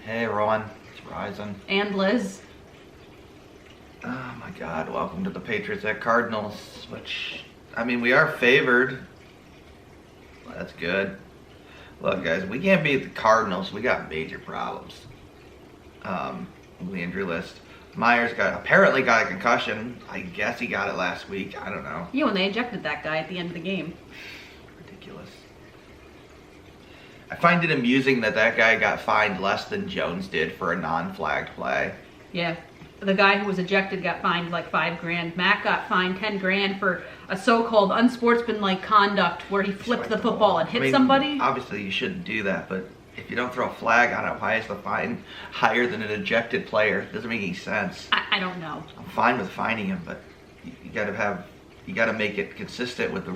Hey, Rowan. It's Ryzen. And Liz. Oh my God! Welcome to the Patriots at Cardinals. Which, I mean, we are favored. That's good. Look, guys, we can't beat the Cardinals. We got major problems. The injury list. Myers apparently got a concussion. I guess he got it last week. I don't know. Yeah, when they ejected that guy at the end of the game. Ridiculous. I find it amusing that guy got fined less than Jones did for a non-flagged play. Yeah. The guy who was ejected got fined like $5,000. Matt got fined $10,000 for a so-called unsportsmanlike conduct where he flipped the football and hit somebody. Obviously, you shouldn't do that, but if you don't throw a flag on it, why is the fine higher than an ejected player? It doesn't make any sense. I don't know. I'm fine with fining him, but you gotta make it consistent with the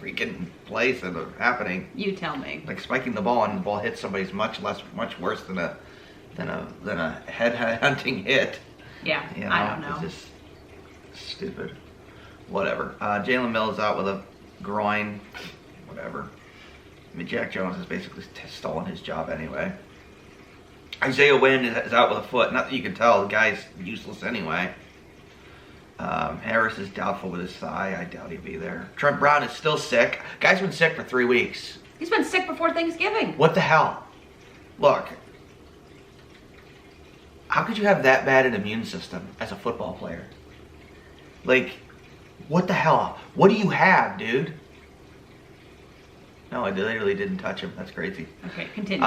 freaking plays that are happening. You tell me. Like spiking the ball and the ball hits somebody's much worse than a head hunting hit. Yeah, You know, I don't know. It's just stupid. Whatever. Jalen Mills out with a groin. Whatever. I mean, Jack Jones has basically stolen his job anyway. Isaiah Wynn is out with a foot. Not that you can tell. The guy's useless anyway. Harris is doubtful with his thigh. I doubt he'd be there. Trent Brown is still sick. Guy's been sick for 3 weeks. He's been sick before Thanksgiving. What the hell? Look. How could you have that bad an immune system as a football player? Like, what the hell? What do you have, dude? No, I literally didn't touch him. That's crazy. Okay, continue.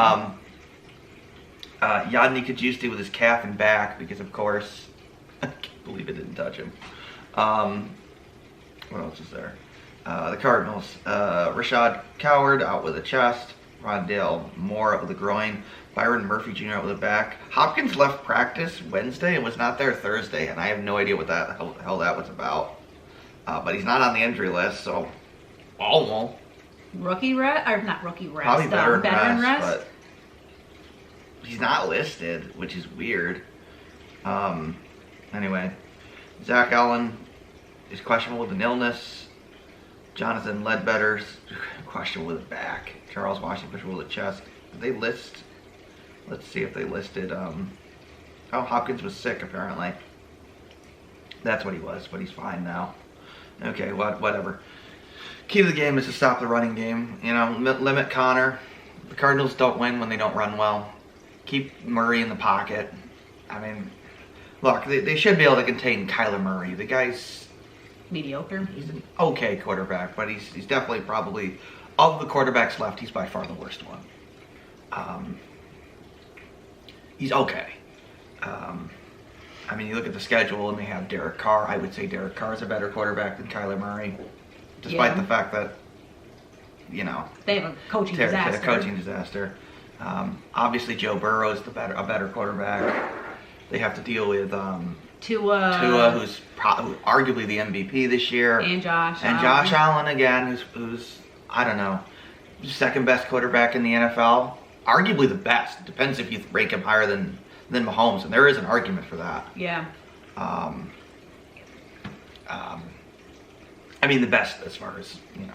Yadni Kajusti with his calf and back because, of course, I can't believe it didn't touch him. What else is there? The Cardinals. Rashad Coward out with a chest. Rondale Moore out with a groin. Byron Murphy Jr. out with a back. Hopkins left practice Wednesday and was not there Thursday, and I have no idea what the hell that was about. But he's not on the injury list, so well. Rookie rest, or not rookie rest, Probably veteran rest. But he's not listed, which is weird. Anyway, Zach Allen is questionable with an illness. Jonathan Ledbetter's questionable with a back. Charles Washington questionable with a chest. Did they list? Let's see if they listed. Hopkins was sick apparently. That's what he was, but he's fine now. Okay, whatever. Key to the game is to stop the running game. You know, limit Connor. The Cardinals don't win when they don't run well. Keep Murray in the pocket. I mean, look, they should be able to contain Kyler Murray. The guy's mediocre. He's an okay quarterback, but he's definitely probably, of the quarterbacks left, he's by far the worst one. He's okay. I mean, you look at the schedule and they have Derek Carr. I would say Derek Carr is a better quarterback than Kyler Murray, despite the fact that, you know, they have a coaching disaster. Obviously, Joe Burrow is a better quarterback. They have to deal with Tua, who's arguably the MVP this year, and Josh Allen again, who's I don't know, second best quarterback in the NFL, arguably the best. Depends if you rank him higher than Mahomes, and there is an argument for that. Yeah. I mean, the best as far as, you know,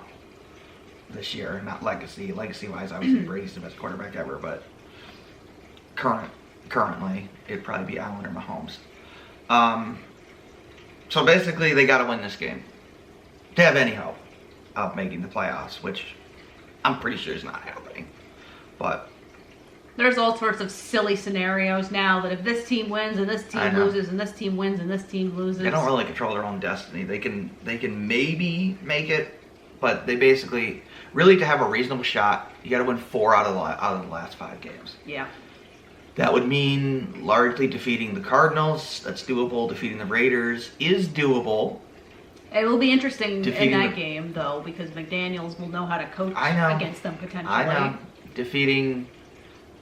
this year, not legacy. Legacy-wise, obviously Brady's the best quarterback ever, but currently, it'd probably be Allen or Mahomes. So basically, they got to win this game to have any hope of making the playoffs, which I'm pretty sure is not happening. But there's all sorts of silly scenarios now that if this team wins and this team loses and this team wins and this team loses. They don't really control their own destiny. They can maybe make it, but they basically, really, to have a reasonable shot, you got to win 4 out of the last 5 games. Yeah. That would mean largely defeating the Cardinals. That's doable. Defeating the Raiders is doable. It will be interesting in that game, though, because McDaniels will know how to coach against them potentially. I know. Defeating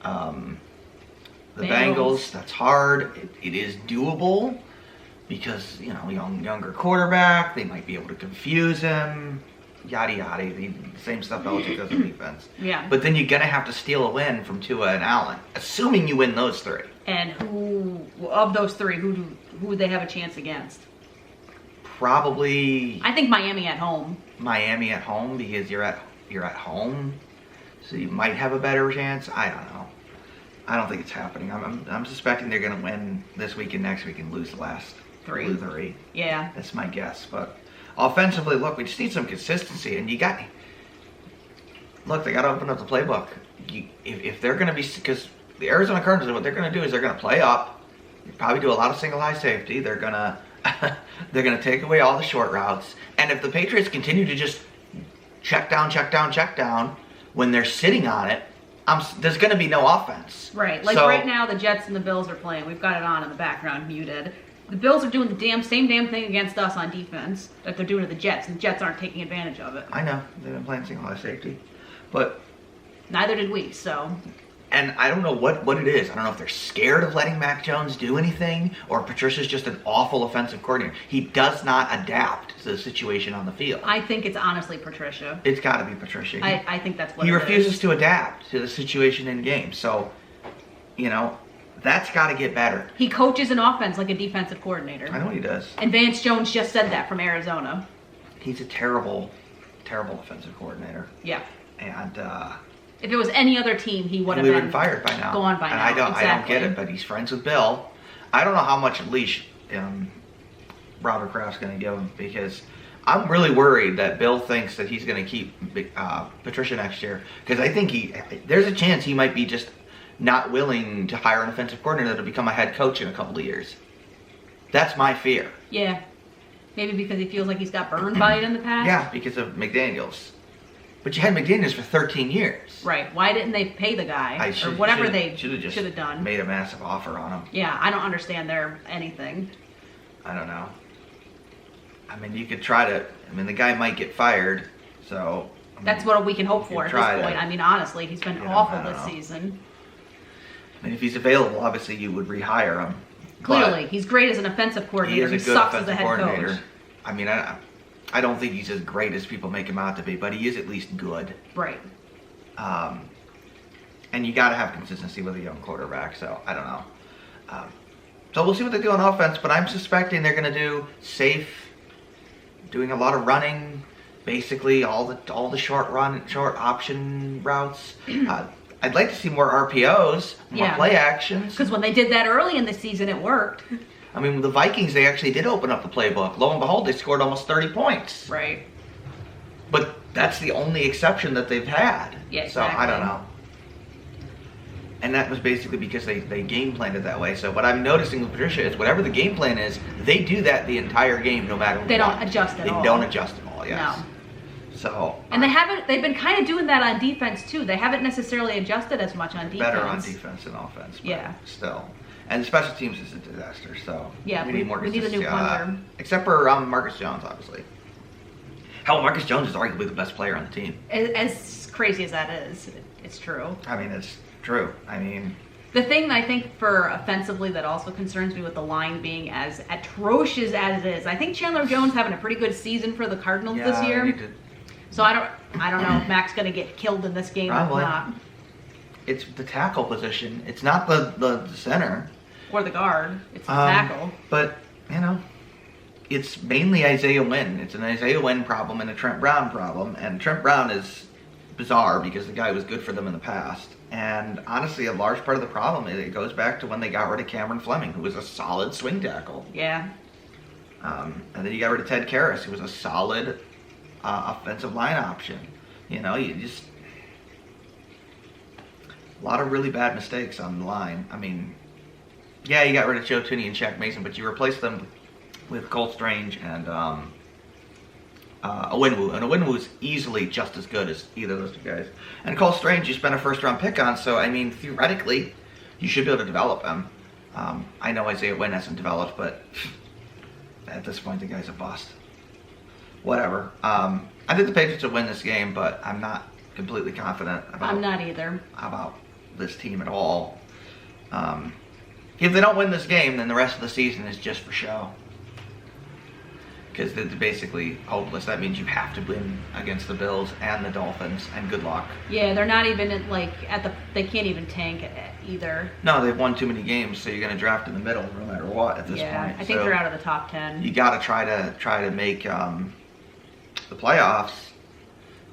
the Bengals, that's hard. It is doable because, you know, younger quarterback. They might be able to confuse him. Yada yada. The same stuff Belichick does on defense. Yeah. But then you're gonna have to steal a win from Tua and Allen, assuming you win those 3. And who of those 3, who would they have a chance against? Probably. I think Miami at home. Miami at home because you're at home, so you might have a better chance. I don't know. I don't think it's happening. I'm suspecting they're going to win this week and next week and lose the last three. Yeah. That's my guess. But offensively, look, we just need some consistency. And they got to open up the playbook. If they're going to be, because the Arizona Cardinals, what they're going to do is they're going to play up. Probably do a lot of single high safety. They're going to take away all the short routes. And if the Patriots continue to just check down when they're sitting on it, there's going to be no offense. Right. Like right now, the Jets and the Bills are playing. We've got it on in the background, muted. The Bills are doing the same damn thing against us on defense that they're doing to the Jets, and the Jets aren't taking advantage of it. I know. They've been playing single high safety. But neither did we, so. And I don't know what it is. I don't know if they're scared of letting Mac Jones do anything, or Patricia's just an awful offensive coordinator. He does not adapt to the situation on the field. I think it's honestly Patricia. It's got to be Patricia. I think that's what he refuses to adapt to the situation in game. So, that's got to get better. He coaches an offense like a defensive coordinator. I know he does. And Vance Jones just said that from Arizona. He's a terrible, terrible offensive coordinator. Yeah. And if it was any other team, he would have been fired by now. Gone by now. I don't get it, but he's friends with Bill. I don't know how much leash Robert Kraft's going to give him, because I'm really worried that Bill thinks that he's going to keep Patricia next year, because I think there's a chance he might be just not willing to hire an offensive coordinator to become a head coach in a couple of years. That's my fear. Yeah. Maybe because he feels like he's got burned by it in the past? Yeah, because of McDaniels. But you had McDaniels for 13 years. Right. Why didn't they pay the guy? Or whatever they should have done. Made a massive offer on him. Yeah, I don't understand anything. I don't know. I mean, you could try to. I mean, the guy might get fired, so. That's what we can hope for at this point. I mean, honestly, he's been awful this season. I mean, if he's available, obviously you would rehire him. Clearly, he's great as an offensive coordinator. He is a good sucks offensive as a head coordinator. coach. I mean, I don't think he's as great as people make him out to be, but he is at least good. Right. And you got to have consistency with a young quarterback, so I don't know. So we'll see what they do on offense, but I'm suspecting they're going to do safe, doing a lot of running, basically all the short option routes. I'd like to see more RPOs, more play actions. Because when they did that early in the season, it worked. I mean, the Vikings, they actually did open up the playbook. Lo and behold, they scored almost 30 points. Right. But that's the only exception that they've had. Yeah, exactly. So I don't know. And that was basically because they game planned it that way. So what I'm noticing with Patricia is whatever the game plan is, they do that the entire game no matter what. They don't adjust at all. They don't adjust at all, yes. No. So, and they've been kind of doing that on defense too. They haven't necessarily adjusted as much on defense. Better on defense than offense, but still. And the special teams is a disaster, so yeah, we need more consistency. We need a new punter. Except for Marcus Jones, obviously. Hell, Marcus Jones is arguably the best player on the team. As crazy as that is, it's true. I mean, it's true. I mean, the thing I think for offensively that also concerns me with the line being as atrocious as it is, I think Chandler Jones having a pretty good season for the Cardinals this year. So I don't know if Mac's going to get killed in this game Probably. or not. It's the tackle position. It's not the center. Or the guard. It's the tackle. But, it's mainly Isaiah Wynn. It's an Isaiah Wynn problem and a Trent Brown problem. And Trent Brown is bizarre because the guy was good for them in the past. And honestly, a large part of the problem is it goes back to when they got rid of Cameron Fleming, who was a solid swing tackle. Yeah. And then you got rid of Ted Karras, who was a solid offensive line option. You just a lot of really bad mistakes on the line. I mean, yeah, you got rid of Joe Tooney and Shaq Mason, but you replaced them with Cole Strange and Owenwu. And Owenwu's easily just as good as either of those two guys. And Cole Strange, you spent a first-round pick on, so I mean, theoretically, you should be able to develop him. I know Isaiah Wynn hasn't developed, but at this point, the guy's a bust. Whatever. I think the Patriots will win this game, but I'm not completely confident about. I'm not either. About this team at all. If they don't win this game, then the rest of the season is just for show. Because they're basically hopeless. That means you have to win against the Bills and the Dolphins, and good luck. Yeah, they're not even they can't even tank either. No, they've won too many games, so you're going to draft in the middle no matter what at this point. Yeah, I think they're out of the top 10. You got to try to make the playoffs,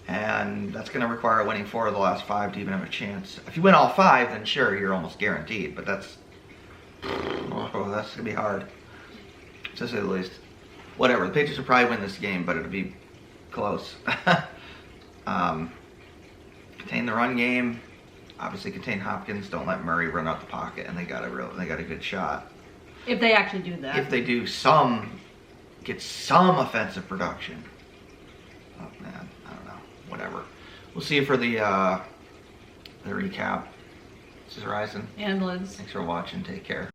And that's going to require winning 4 of the last 5 to even have a chance. If you win all 5, then sure, you're almost guaranteed. But that's going to be hard, to say the least. Whatever, the Patriots will probably win this game, but it'll be close. Contain the run game. Obviously contain Hopkins. Don't let Murray run out the pocket, and they got a good shot. If they actually do that. If they do get some offensive production. Oh man, I don't know. Whatever. We'll see you for the recap. This is Ryzen. And Liz. Thanks for watching. Take care.